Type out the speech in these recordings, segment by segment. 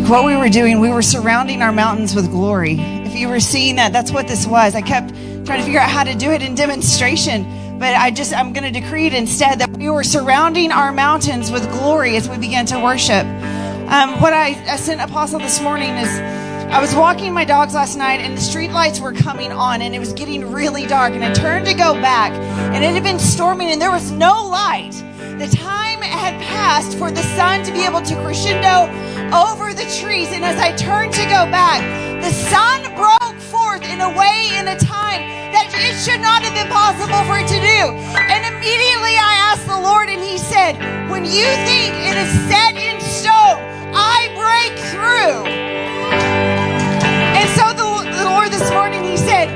what we were doing, we were surrounding our mountains with glory. If you were seeing that, that's what this was. I kept trying to figure out how to do it in demonstration, but I'm going to decree it instead that we were surrounding our mountains with glory as we began to worship. What I sent Apostle this morning is, I was walking my dogs last night and the street lights were coming on and it was getting really dark, and I turned to go back and it had been storming and there was no light. The time had passed for the sun to be able to crescendo over the trees, and as I turned to go back, the sun broke forth in a way, in a time that it should not have been possible for it to do. And immediately I asked the Lord, and He said, when you think it is set in stone, I break through. And so the Lord this morning, He said,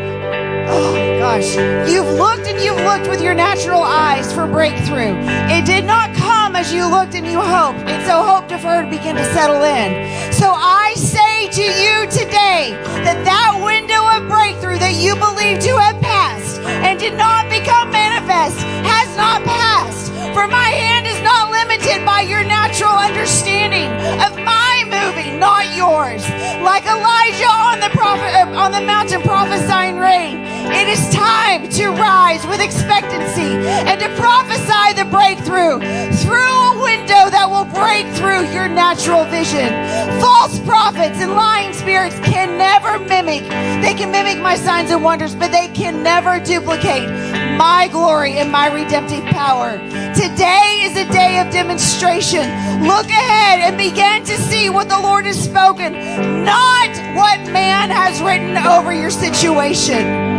oh gosh, you've looked and you've looked with your natural eyes for breakthrough. It did not come as you looked and you hoped, and so hope deferred began to settle in. So I say to you today that window of breakthrough that you believe to have passed and did not become manifest has not passed. For my hand is not limited by your natural understanding of my moving, not yours. Like Elijah on the mountain prophesying rain, it is time to rise with expectancy and to prophesy the breakthrough through a window that will break through your natural vision. False prophets and lying spirits can never mimic. They can mimic my signs and wonders, but they can never duplicate my glory and my redemptive power. Today is a day of demonstration. Look ahead and begin to see what the Lord has spoken, not what man has written over your situation.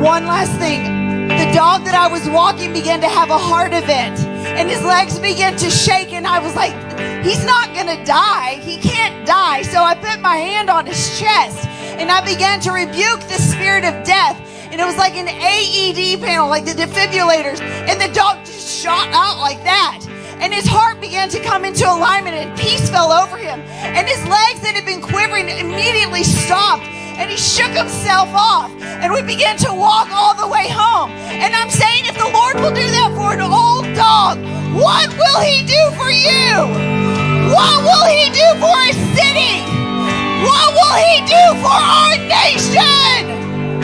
One last thing. The dog that I was walking began to have a heart event, and his legs began to shake, and I was like, he's not going to die. He can't die. So I put my hand on his chest, and I began to rebuke the spirit of death. And it was like an AED panel, like the defibrillators, and the dog just shot out like that. And his heart began to come into alignment, and peace fell over him. And his legs that had been quivering immediately stopped, and he shook himself off. And we began to walk all the way home. And I'm saying, if the Lord will do that for an old dog, what will He do for you? What will He do for a city? What will He do for our nation?